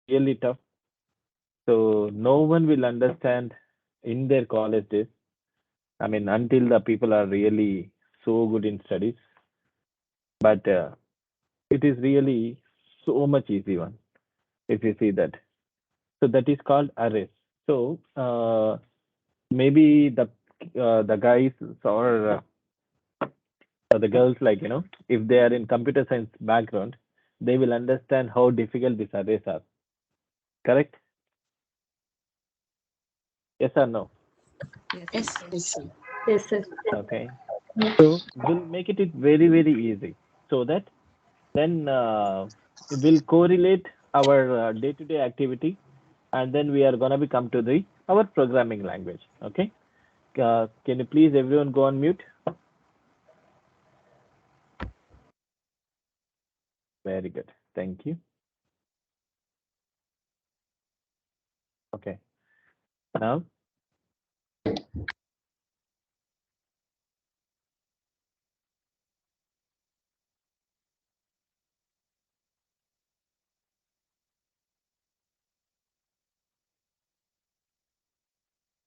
really tough. So no one will understand in their college days. I mean, until the people are really so good in studies. But it is really so much easy one if you see that. So that is called arrays. So maybe the guys or the girls, like, if they are in computer science background, they will understand how difficult these arrays are. Correct? Yes or no? Yes, Yes, sir. yes, sir. Yes, sir. Okay. So we'll make it very, very easy so that then we'll correlate our day-to-day activity, and then we are gonna be come to the our programming language. Okay. Can you please everyone go on mute? Very good. Thank you. Okay. Now,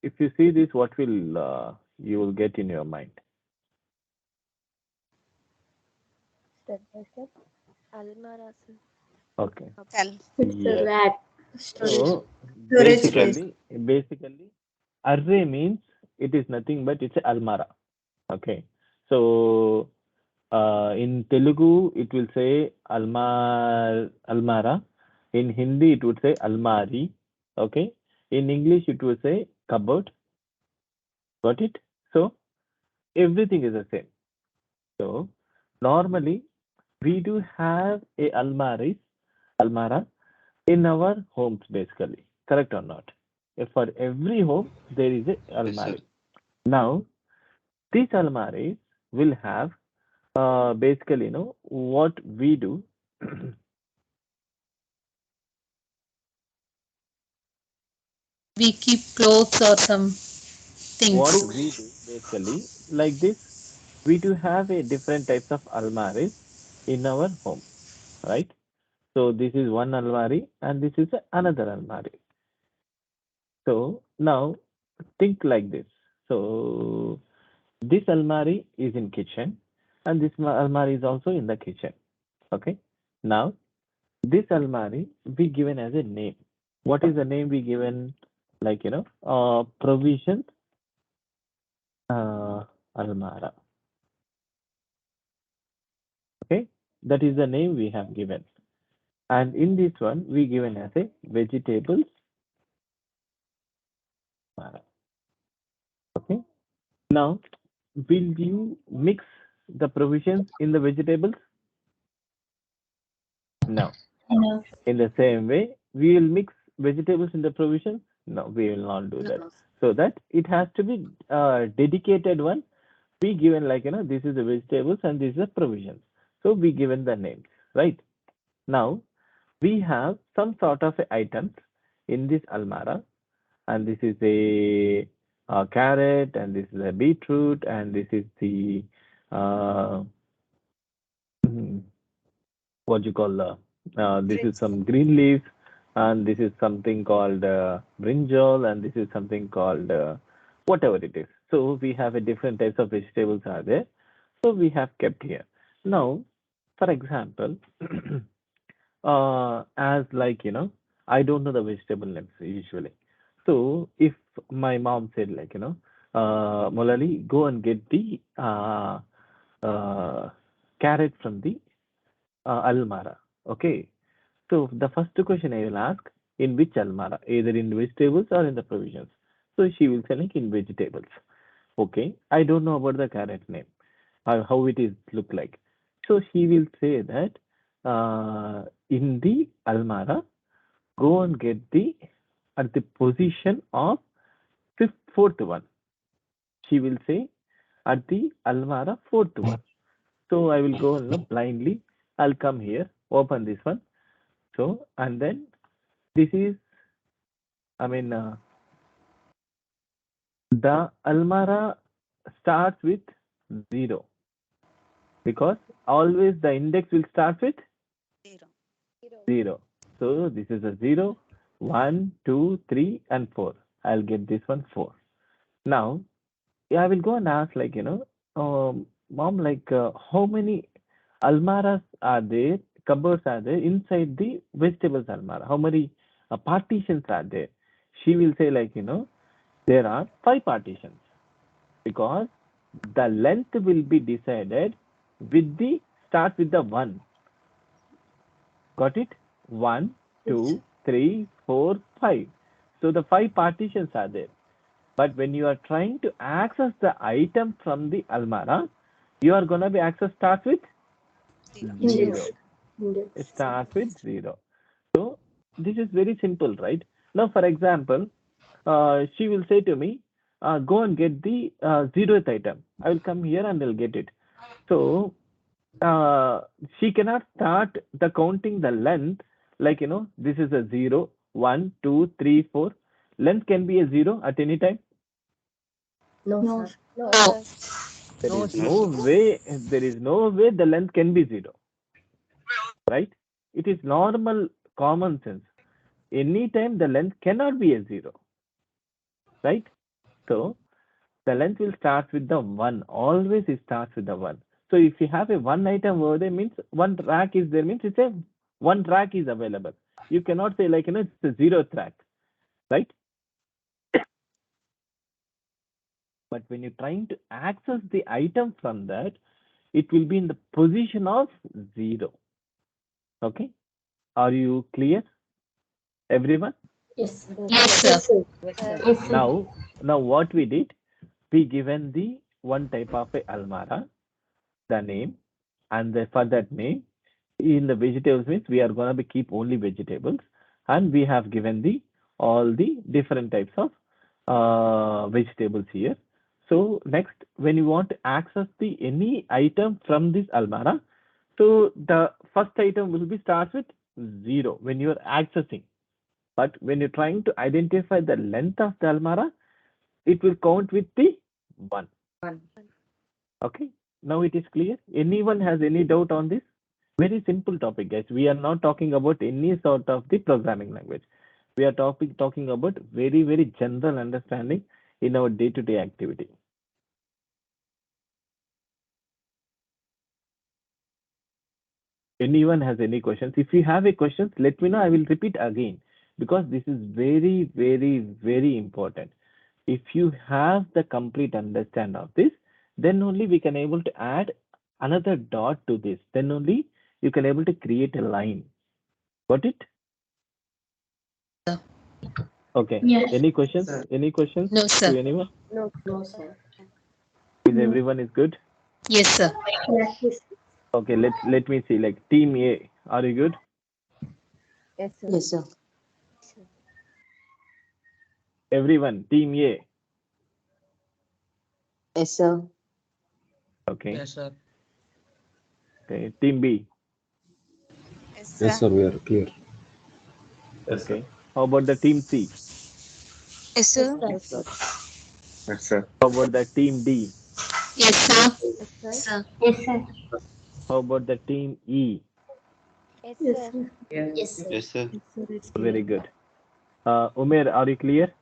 if you see this, what will you will get in your mind? Step by step. Almara, sir. Okay. Tell. It's a Yes. rack storage. So Storage space. basically, array means it is nothing but it's a almara. Okay. So in Telugu it will say almara. In Hindi it would say almari. Okay. In English it would say cupboard. Got it? So everything is the same. So normally we do have a almara in our homes basically. Correct or not? If for every home there is a Yes, sir. almari. Now these almaris will have basically, what we do. We keep clothes or some What things. we do basically, like this, we do have a different types of almaris in our home, right? So this is one almari and this is another almari. So now think like this. So this almari is in kitchen and this almari is also in the kitchen. Okay. Now this almari we given as a name. What is the name we given? Like, provision almara. Okay. That is the name we have given. And in this one, we given as a vegetables. Okay. Now, will you mix the provisions in the vegetables? No. No. In the same way, we will mix vegetables in the provisions? No, we will not do that. No. So that it has to be dedicated one. We given, like, this is the vegetables and this is the provisions. So we given the names, right? Now we have some sort of items in this almara, and this is a carrot, and this is a beetroot, and this is the uh, what you call this is some green leaves, and this is something called brinjal, and this is something called whatever it is. So we have a different types of vegetables are there. So we have kept here. Now, for example, as like, I don't know the vegetable names usually. So if my mom said, like, Molali, go and get the uh, carrot from the almara. Okay. So the first question I will ask, in which almara, either in vegetables or in the provisions. So she will say like in vegetables. Okay. I don't know about the carrot name, how it is look like. So she will say that in the almara, go and get the at the position of fourth one. She will say at the almara fourth one. So I will go blindly. I'll come here, open this one. So and then this is, I mean, the almara starts with 0 because always the index will start with Zero. 0. So this is a 0, 1, 2, 3, and 4. I'll get this one 4. Now, I will go and ask, mom, how many almaras are there, cupboards are there inside the vegetables almara? How many partitions are there? She will say, there are 5 partitions because the length will be decided with the start with the 1. Got it? 1, 2, 3, 4, 5. So the 5 partitions are there. But when you are trying to access the item from the almara, you are going to be access starts with 0. It starts with 0. So this is very simple, right? Now, for example, she will say to me, go and get the 0th item. I will come here and I'll get it. So uh, she cannot start the counting the length like, this is a 0, 1, 2, 3, 4. Length can be a 0 at any time. No, No. sir. No, No. sir. There No, is sir. no way. There is no way the length can be 0, right? It is normal common sense. Anytime the length cannot be a 0, right? So the length will start with the 1. Always it starts with the 1. So if you have a 1 item over there, means 1 rack is there, means it's a 1 rack is available. You cannot say it's a 0th rack, right? But when you're trying to access the item from that, it will be in the position of 0. Okay? Are you clear, everyone? Yes. Yes, sir. Now what we did, we given the one type of a almara, the name, and for that name, in the vegetables means we are gonna be keep only vegetables, and we have given the all the different types of vegetables here. So next, when you want to access the any item from this almara, so the first item will be starts with 0 when you are accessing. But when you're trying to identify the length of the almara, it will count with the 1. Okay. Now it is clear. Anyone has any doubt on this? Very simple topic, guys. We are not talking about any sort of the programming language. We are talking about very, very general understanding in our day-to-day activity. Anyone has any questions? If you have a questions, let me know. I will repeat again because this is very, very, very important. If you have the complete understand of this, then only we can able to add another dot to this. Then only you can able to create a line. Got it? Okay. Yes. Any questions? Any questions No, to sir. anyone? No, sir. Is everyone is good? Yes, sir. Yes. Okay. Let me see. Like team A, are you good? Yes, sir. Yes, sir. Everyone, team A. Yes, sir. Okay. Yes, sir. Okay. Team B. Yes, sir, we are clear. Okay. How about the team C? Yes, sir. Yes, sir. Yes, sir. How about the team D? Yes, sir. Yes, sir. How about the team E? Yes, sir. Yes, sir. Yes, sir. Very good. Umer, are you clear?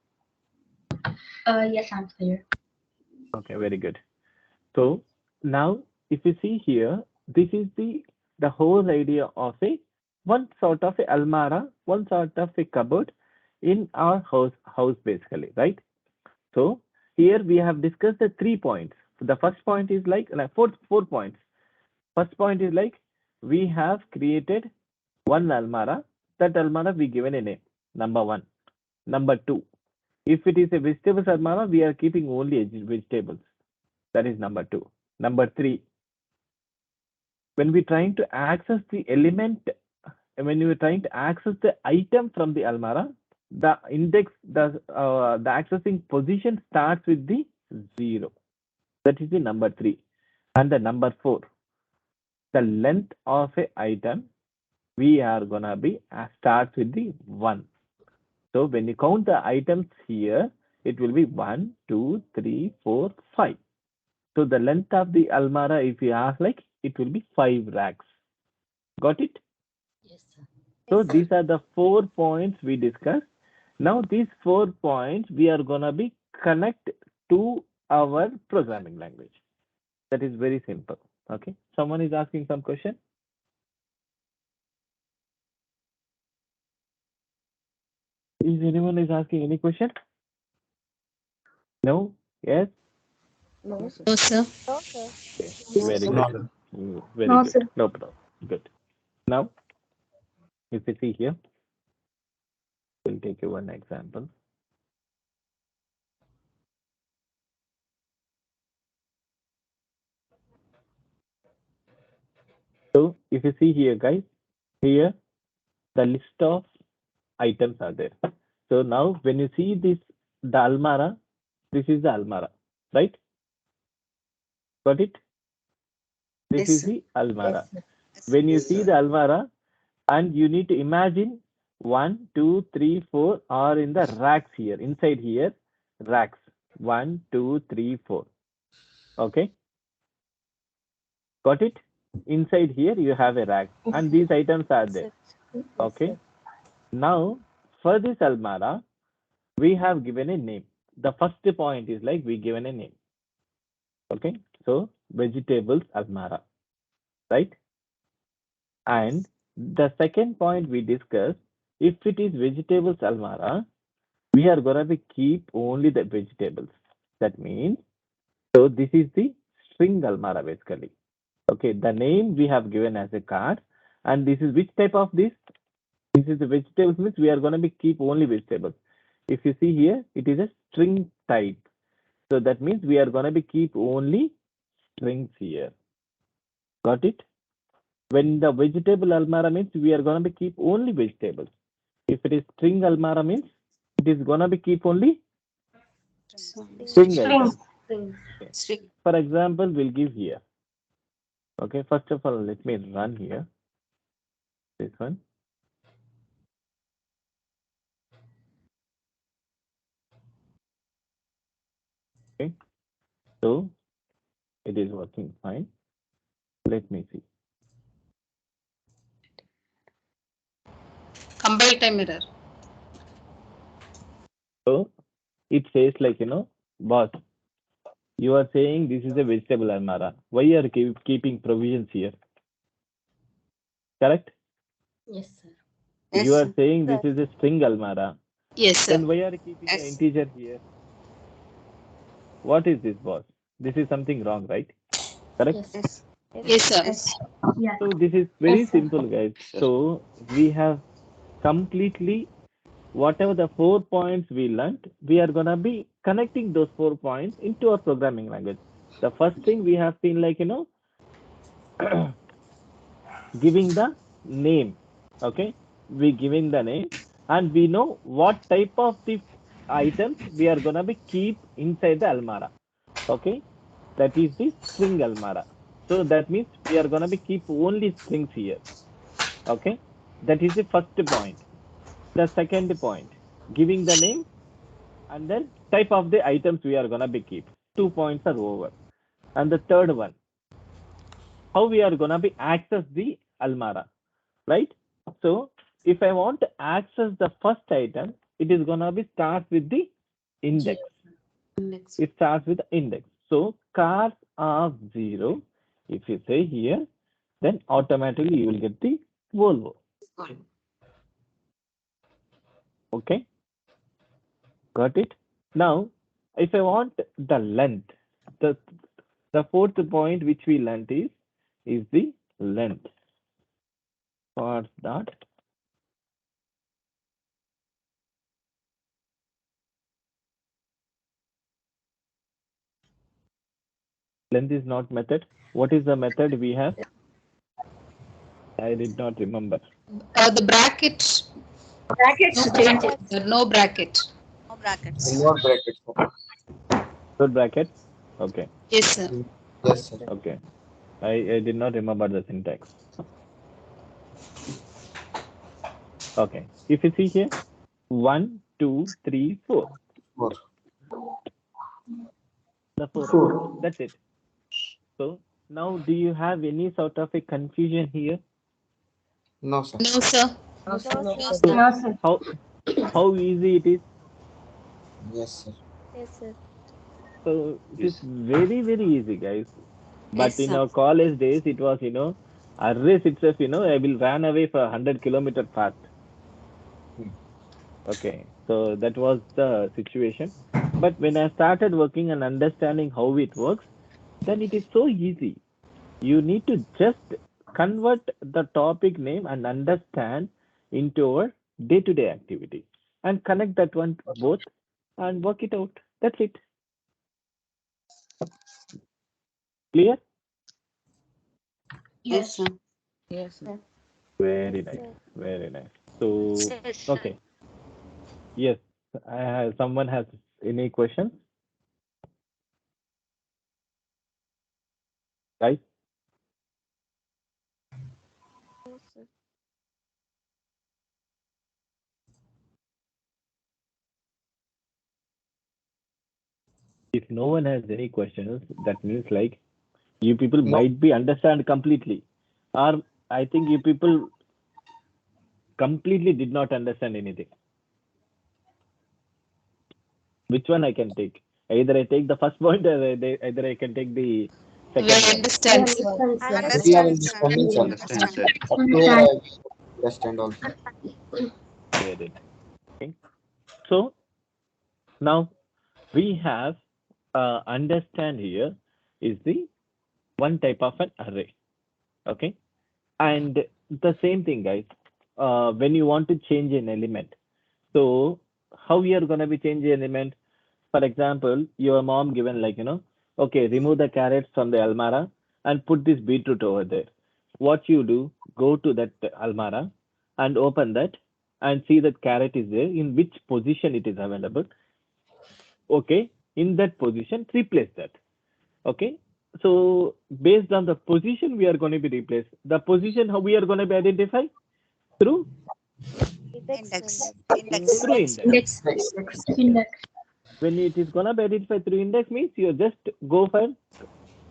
Yes, I'm clear. Okay, very good. So now, if you see here, this is the whole idea of a one sort of a almara, one sort of a cupboard in our house basically, right? So here we have discussed the 3 points. The first point is like four points. First point is like we have created one almara. That almara we given a name. Number 1. Number 2. If it is a vegetables almara, we are keeping only vegetables. That is number 2. Number 3, when we're trying to access the element, when you're trying to access the item from the almara, the index, the accessing position starts with the 0. That is the number 3. And the number 4, the length of a item, we are gonna be starts with the 1. So when you count the items here, it will be 1, 2, 3, 4, 5. So the length of the almara, if you ask, like it will be 5 racks. Got it? Yes, sir. So these are the 4 points we discussed. Now these 4 points we are gonna be connect to our programming language. That is very simple. Okay. Someone is asking some question. Is anyone is asking any question? No? Yes? No, sir. No, sir. No, sir. Okay. No, Very sir. good. Very No, good. sir. No problem. Good. Now, if you see here, we'll take you one example. So if you see here, guys, here the list of items are there. So now when you see this, the almara, this is the almara, right? Got it? This Yes, is sir. the almara. Yes, sir. When you Yes, see sir. the almara, and you need to imagine 1, 2, 3, 4 are in the racks here, inside here, racks. 1, 2, 3, 4. Okay? Got it? Inside here you have a rack, and these items are there. Yes, Okay? sir. Now, for this almara, we have given a name. The first point is like we given a name. Okay? So, vegetables almara, right? And the second point we discussed, if it is vegetables almara, we are going to be keep only the vegetables. That means, so this is the string almara basically. Okay, the name we have given as a card, and this is which type of this? This is the vegetables means we are going to be keep only vegetables. If you see here, it is a string type. So that means we are going to be keep only strings here. Got it? When the vegetable almara means we are going to be keep only vegetables. If it is string almara means it is going to be keep only string items. String. Okay. String. For example, we'll give here. Okay, first of all, let me run here. This one. Okay, so it is working fine. Let me see. Compile time error. So it says like, boss, you are saying this is a vegetable almara. Why you are keeping provisions here? Correct? Yes, sir. Yes, You are sir. saying this is a string almara. Yes, sir. Then why are you keeping an Yes. integer here? What is this, boss? This is something wrong, right? Correct? Yes. Yes. Yes, sir. Yes. Yeah. So this is very Yes, sir. simple, guys. So we have completely whatever the 4 points we learned, we are gonna be connecting those 4 points into our programming language. The first thing we have been like, giving the name. Okay, we giving the name, and we know what type of the items we are gonna be keep inside the almara. Okay, that is the string almara. So that means we are gonna be keep only strings here. Okay, that is the first point. The second point, giving the name, and then type of the items we are gonna be keep. 2 points are over. And the third one, how we are gonna be access the almara, right? So if I want to access the first item, it is gonna be start with the index. Index. It starts with index. So cars of 0. If you say here, then automatically you will get the Volvo. Okay, got it? Now, if I want the length, the the fourth point which we learnt is the length. For that, length is not method. What is the method we have? I did not remember. The bracket. Brackets. No Change bracket. it. Sir, no bracket. No brackets. Not brackets. Good bracket. Okay. Yes, sir. Yes, sir. Okay. I did not remember the syntax. Okay. If you see here, 1, 2, 3, 4. 4. The 4 items. 4. That's it. So now do you have any sort of a confusion here? No, sir. No, sir. No, sir. No, No, sir. So sir. sir. how easy it is? Yes, sir. Yes, sir. So it is Yes. very easy, guys. But Yes, in sir. our college days, it was a race itself. I will run away for 100-kilometer path. Hmm. Okay, so that was the situation. But when I started working and understanding how it works, then it is so easy. You need to just convert the topic name and understand into our day-to-day activity and connect that one both and work it out. That's it. Clear? Yes, sir. Yes, sir. Very Yes, nice. sir. Very nice. So, okay. Yes, someone has any questions? Guys? No, sir. If no one has any questions, that means like you people No. might be understand completely, or I think you people completely did not understand anything. Which one I can take? Either I take the first point, or either I can take the We second one. understand, sir. Understand, sir. We are Understand, sir. understanding, sir. Understand, sir. Up to here, I understand also. Very nice. Okay. So now we have understand here is the one type of an array. Okay. And the same thing, guys. When you want to change an element, so how we are gonna be changing element? For example, your mom given like okay, remove the carrots from the almara and put this beetroot over there. What you do? Go to that almara and open that and see that carrot is there. In which position it is available? Okay, in that position, replace that. Okay, so based on the position, we are going to be replaced. The position how we are going to be identified through Index. through index. Index. When it is going to be identified through index means you just go for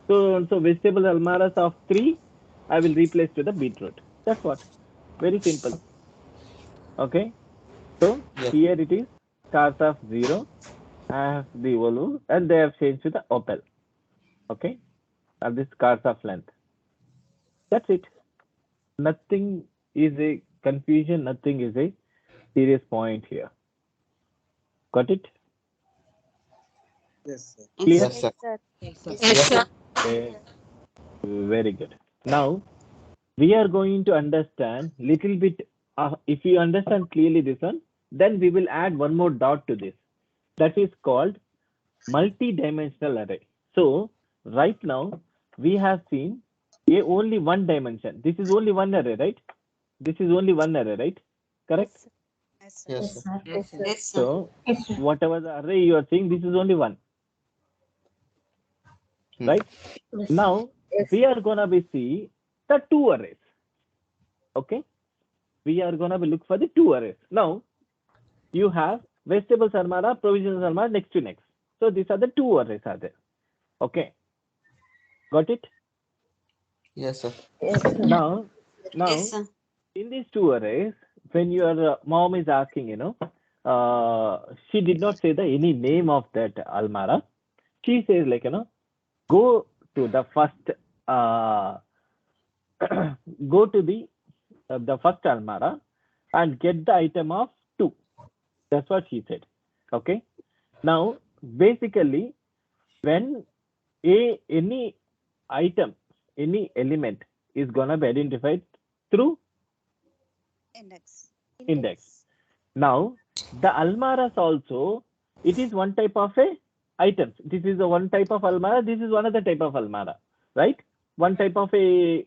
so vegetable almaras of 3, I will replace to the beetroot. That's what. Very simple. Okay, so Yes. here it is cars of 0. I have the Volvo and they have changed to the Opel. Okay, and this cars of length. That's it. Nothing is a confusion, nothing is a serious point here. Got it? Yes, Clear? Yes, sir. Yes, sir. Yes, sir. Yes, sir. Eh, Very good. Now we are going to understand little bit. If you understand clearly this one, then we will add one more dot to this. That is called multi-dimensional array. So right now we have seen a only one dimension. This is only one array, right? This is only one array, right? Correct? Yes, sir. Yes, Yes, sir. sir. Yes, sir. Yes, sir. So Yes, sir. whatever the array you are seeing, this is only one, Hmm. right? Yes, Now we are gonna be see the two arrays. Okay, we are gonna be look for the two arrays. Now you have vegetables armada, provisions armada next to next. So these are the two arrays are there. Okay, got it? Yes, sir. Yes, sir. Now Yes, sir. in these two arrays, when your mom is asking, she did not say the any name of that almara. She says like go to the first uh, go to the first almara and get the item of 2. That's what she said. Okay, now basically when any item, any element is gonna be identified through index. Now the almaras also, it is one type of a items. This is the one type of almara, this is one other type of almara, right? One type of a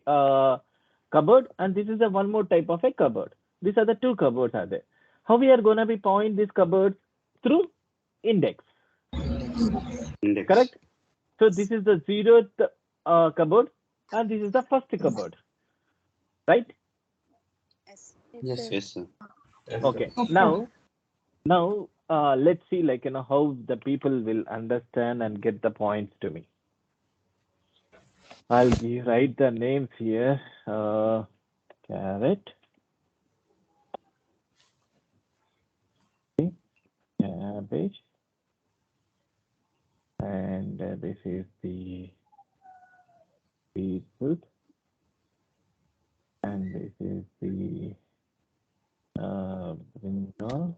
cupboard and this is the one more type of a cupboard. These are the two cupboards are there. How we are gonna be point these cupboards? Through index, Index. correct? So this is the 0th cupboard and this is the first cupboard, right? Yes, Sir. sir. Yes, sir. Okay, now let's see like how the people will understand and get the points to me. I'll write the names here. Carrot, page. And this is the food. And this is the brinjal.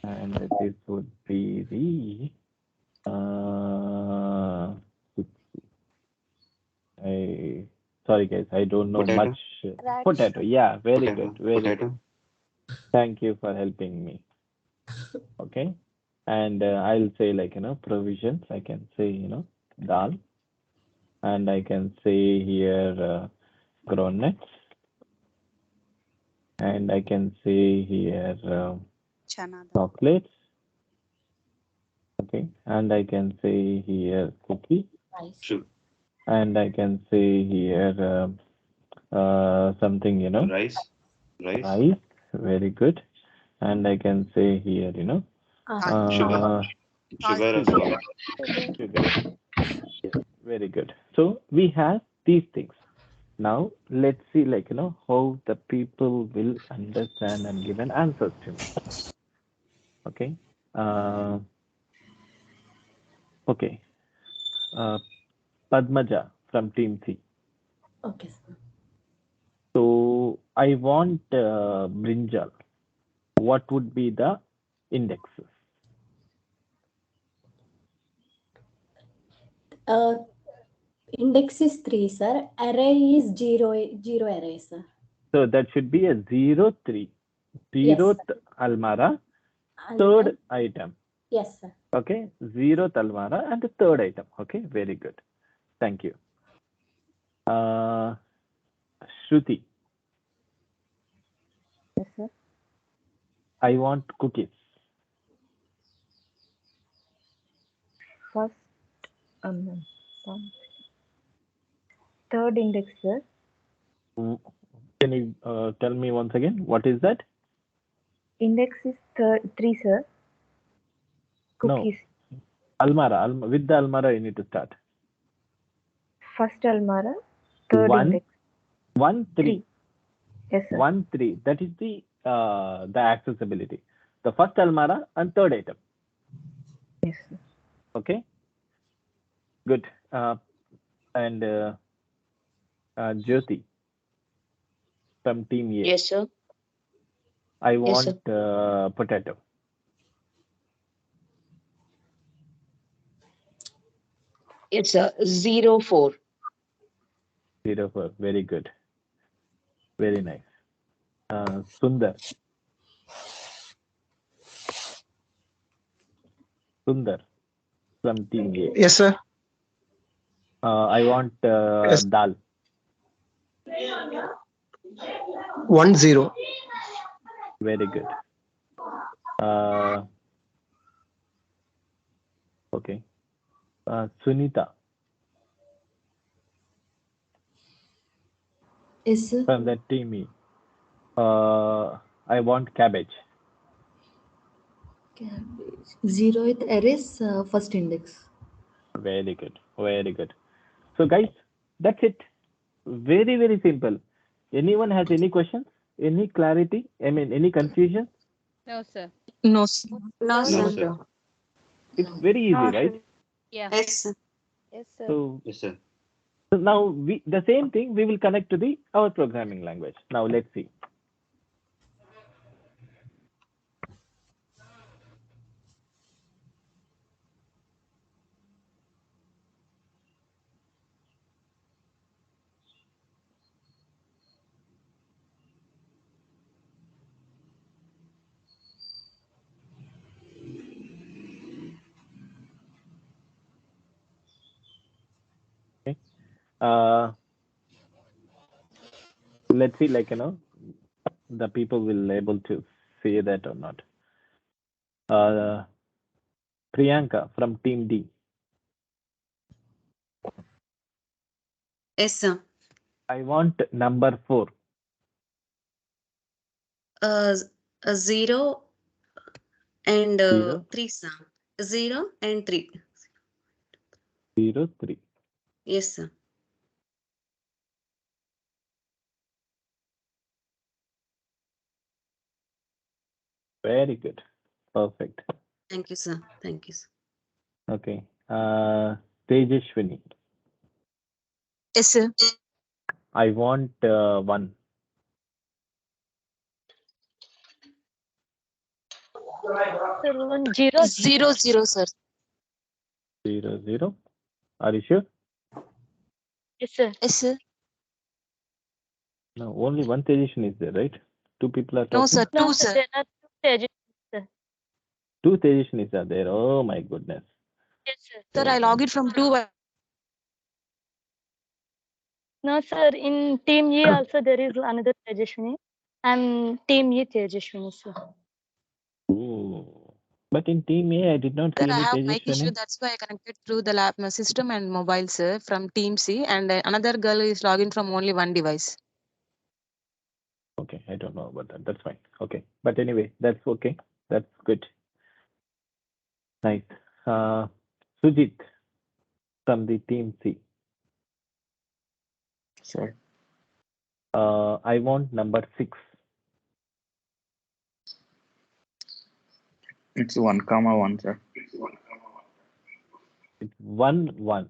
And this would be the sorry guys, I don't know Potato. much. Radish. Potato, yeah, very Potato. good, very good. Potato. Thank you for helping me. Okay, and I'll say like provisions. I can say dal, and I can say here groundnuts, and I can say here Chana dal. chocolates. Okay, and I can say here cookie, Sugar. and I can say here something Rice. Rice. rice. Very good, and I can say here Sugar. Sugar or salt. sugar. Yes, very good. So we have these things. Now let's see how the people will understand and give an answer to me. Okay. Uh, okay. Padmaja from Team C. Okay, sir. So I want brinjal. What would be the indexes? Index is 3, sir. Array is 0 array, sir. So that should be a 0, 3. Yes, Zeroth almara, And third then- item. Yes, sir. Okay, 0th almara and the third item. Okay, very good. Thank you. Shruti. Yes, sir. I want cookies. First, some- third index, sir. Can you tell me once again? What is that? Index is 3, sir. Cookies. No. Almara. With the almara, you need to start. First almara, third One, index. 1, 3. Yes, sir. 1, 3. That is the accessibility. The first almara and third item. Yes, sir. Okay. Good. And Jyoti from Team A. Yes, sir. I Yes, want potato. It's a 0-4. 0 4. Very good. Very nice. Sundar. Sundar from Team A. Yes, sir. I want Yes. dal. 1-0. Very good. Okay. Sunita Yes, sir. from the Team E. I want cabbage. Cabbage. 0th array is first index. Very good. Very good. So guys, that's it. Very, very simple. Anyone has any questions? Any clarity? I mean, any confusion? No, sir. No, sir. No, No, sir. sir. It's very easy, right? Yeah. Yes, sir. Yes, sir. So, Yes, sir. so now the same thing we will connect to our programming language. Now let's see. Okay. Let's see, the people will able to say that or not. Priyanka from Team D. Yes, sir. I want number 4. Uh, 0 and 0, 3, sir. 0 and 3. 0, 3. Yes, sir. Very good. Perfect. Thank you, sir. Thank you, sir. Okay. Tejashwini. Yes, sir. I want one. Sir, 1 0 0 0, sir. 0 0. Are you sure? Yes, sir. Yes, sir. No, only one Tejashwini is there, right? Two people are No, talking. sir. No, 2, sir. sir. There are 2 Tejashwini, sir. Two Tejashwinis are there. Oh my goodness. Yes, sir. Sir, I log it from 2. No, sir. In Team E also there is another Tejashwini. I'm Team E Tejashwini, sir. Ooh. But in Team A, I did not Sir, see I any have mic issue. Tejashwini. That's why I connected through the lab system and mobile, sir, from Team C. And another girl is logging from only one device. Okay, I don't know about that. That's fine. Okay. But anyway, that's okay. That's good. Nice. Sujit from the Team C. Sure. I want number 6. It's 1, 1, sir. It's 1 1.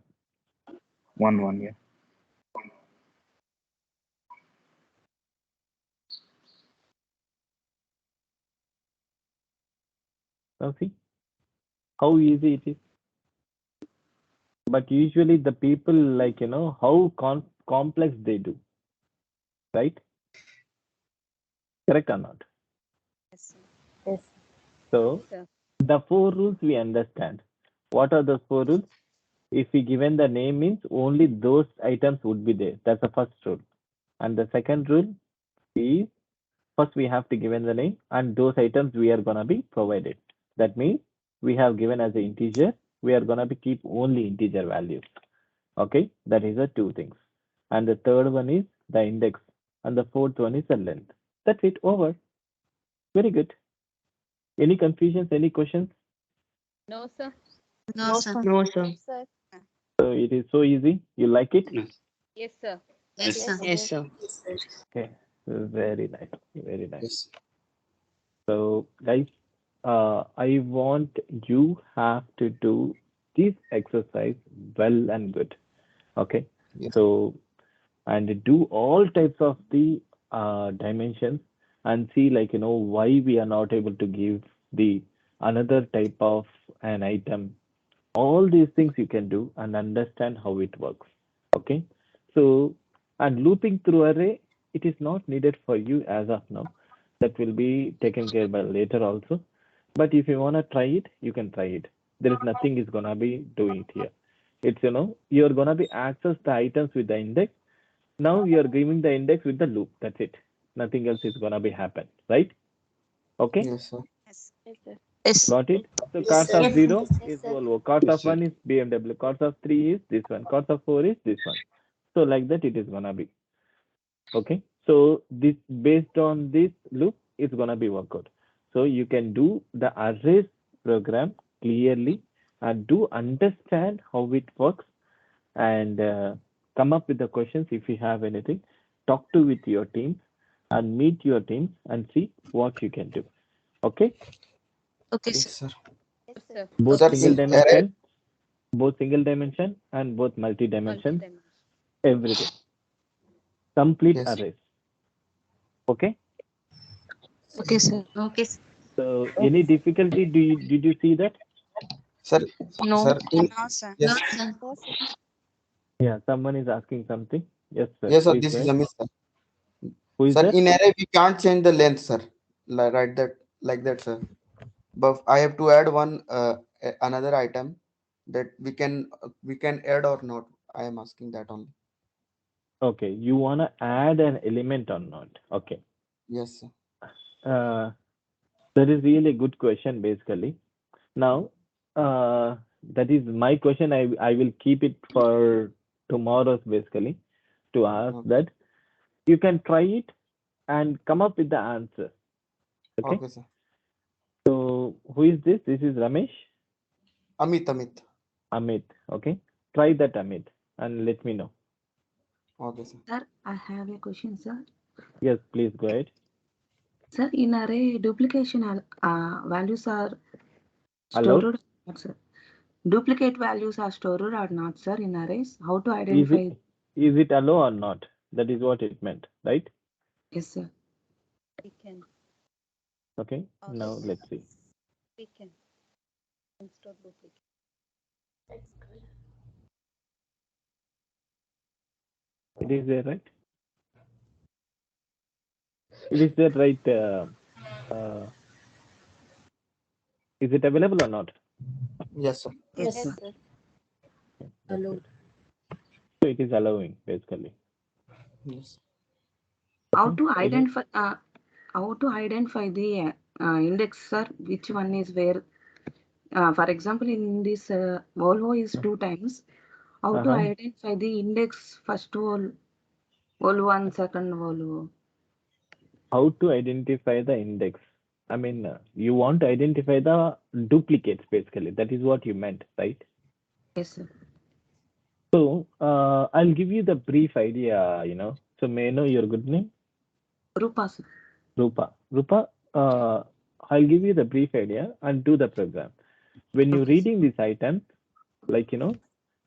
1, 1, yeah. Now see how easy it is. But usually the people like, how complex they do. Right? Correct or not? Yes, sir. Yes. So Sir. the 4 rules we understand. What are those 4 rules? If we given the name means only those items would be there. That's the first rule. And the second rule is first we have to given the name and those items we are gonna be provided. That means we have given as an integer, we are gonna be keep only integer values. Okay, that is the 2 things. And the third one is the index, and the fourth one is the length. That's it. Over. Very good. Any confusions? Any questions? No, sir. No, sir. No, sir. Sir. So it is so easy. You like it? Yes. Yes, sir. Yes, sir. Yes, sir. Okay. Very nice. Very nice. Yes. So guys, I want you have to do this exercise well and good. Okay. Yes. So and do all types of the dimensions and see why we are not able to give the another type of an item. All these things you can do and understand how it works. Okay. So and looping through array, it is not needed for you as of now. That will be taken care by later also. But if you want to try it, you can try it. There is nothing is gonna be doing it here. It's you're gonna be access the items with the index. Now you're giving the index with the loop. That's it. Nothing else is gonna be happen, right? Okay, Yes, sir. Yes. Yes, sir. Yes. got it. So cars of Yes. 0 Yes, is sir. Volvo, cars Yes, of sir. 1 is BMW, cars of 3 is this one, cars of 4 is this one. So like that it is gonna be. Okay, so this based on this loop it's gonna be work out. So you can do the arrays program clearly and do understand how it works and come up with the questions if you have anything. Talk to with your teams and meet your teams and see what you can do. Okay, Okay, Yes, sir. sir. Yes, sir. both Sir, single in array, dimension, both single dimension and both multi dimension, Multi-dimension. everything. Complete yes, arrays. Okay. Okay, sir. Okay. So any difficulty? Did you see that? sir, No. sir, in, No, sir. yes, No, sir. No, sir. Yeah, someone is asking something. Yes, sir. yes, sir, Please this go is ahead. Amit, sir. Who is Sir, that? in array, we can't change the length, sir. Like that, like that, sir. But I have to add one, another item that we can add or not. I am asking that only. Okay, you wanna add an element or not? Okay. Yes, sir. Uh, that is really a good question, basically. Now, that is my question. I will keep it for tomorrow's basically to ask Okay, that you can try it and come up with the answer. Okay. okay, sir. So who is this? This is Ramesh, Amit. Amit. Okay. Try that, Amit, and let me know. Okay, sir. Sir, I have a question, sir. Yes, please go ahead. Sir, in array, duplication values are Allowed? stored or not, sir? Duplicate values are stored or not, sir, in arrays? How to Is identify? is it allow or not? That is what it meant, right? Yes, sir. We can. Okay. Now let's see. We can. Store duplicate. It is there, right? It is there, right? Is it available or not? Yes, sir. Yes, Yes, sir. sir. That's good. So it is allowing basically. Yes. How Okay. to identify the index, sir? Which one is where? For example, in this Volvo is 2 times. How to identify the index first Volvo and second Volvo? How to identify the index? I mean, you want to identify the duplicates basically. That is what you meant, right? Yes, sir. So I'll give you the brief idea, So may I know your good name? Rupa, sir. Rupa. Rupa, I'll give you the brief idea and do the program. When you're reading this item, like,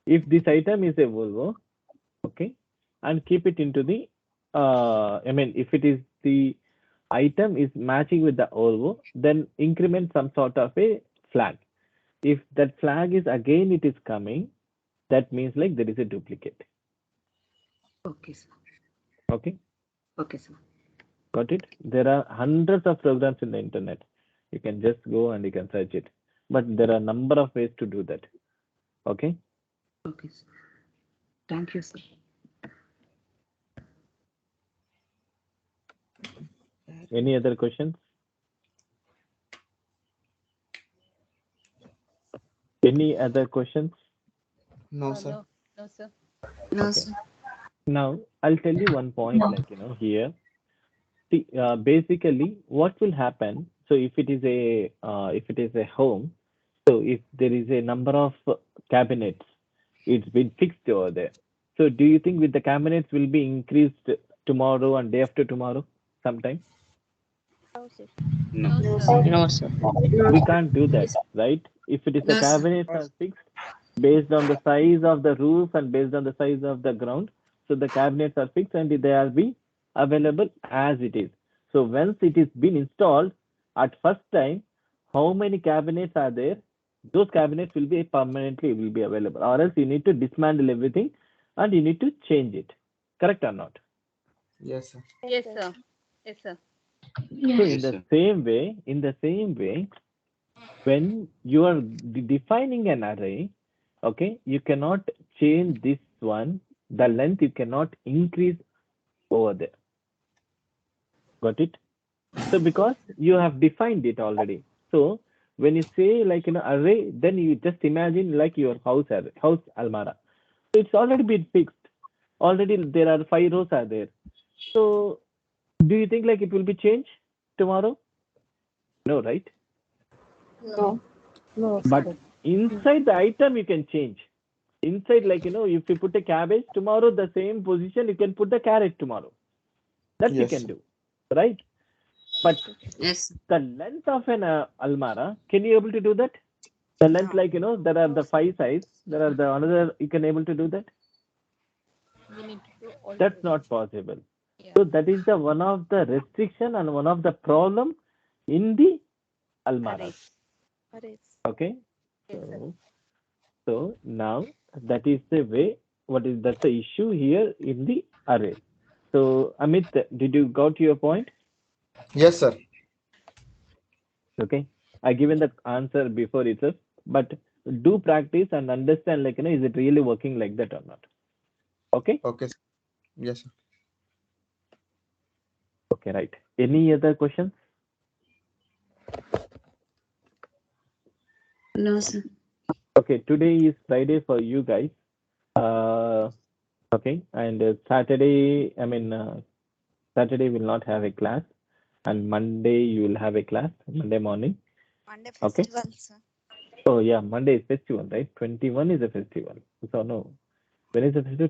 if this item is a Volvo, okay, and keep it into the, if it is the item is matching with the Volvo, then increment some sort of a flag. If that flag is again, it is coming, that means like there is a duplicate. Okay, sir. Okay. Okay, sir. Got it? There are hundreds of programs in the internet. You can just go and you can search it. But there are a number of ways to do that. Okay? Okay, sir. Thank you, sir. Any other questions? Any other questions? No, sir. No, no, sir. No, Okay. sir. Now, I'll tell you one point, here. See, basically, what will happen? So, if it is a home, so if there is a number of cabinets, it's been fixed over there. So, do you think with the cabinets will be increased tomorrow and day after tomorrow, sometime? No. No, sir. No, sir. We can't do that, right? If it is the No, sir. cabinets are fixed based on the size of the roof and based on the size of the ground, so the cabinets are fixed and they are be available as it is. So once it is been installed at first time, how many cabinets are there? Those cabinets will be permanently will be available, or else you need to dismantle everything and you need to change it. Correct or not? Yes, sir. Yes, sir. Yes, sir. So in Yes, the sir. same way, when you are defining an array, okay, you cannot change this one. The length you cannot increase over there. Got it? So because you have defined it already. So when you say like array, then you just imagine like your house almara. So it's already been fixed. Already there are 5 rows are there. So do you think like it will be changed tomorrow? No, right? No. No, But sir. inside the item you can change. Inside, like if you put a cabbage tomorrow, the same position you can put the carrot tomorrow. That you Yes, can sir. do, right? But Yes. the length of an almara, can you able to do that? The length, like there are the 5 sides, there are the another you can able to do that. We need to do all That's together. not possible. Yeah. So that is the one of the restriction and one of the problem in the almaras. Okay. Yes, sir. So now that is the way. That's the issue here in the array. So Amit, did you got your point? Yes, sir. Okay, I given the answer before itself, but do practice and understand like is it really working like that or not? Okay. Okay, sir. Yes, sir. Okay, right. Any other questions? No, sir. Okay, today is Friday for you guys. Okay, and Saturday, Saturday will not have a class, and Monday you will have a class, Monday morning. Monday Okay. festival, sir. Oh yeah, Monday is festival, right? 21 is a festival. So no, when is the festival?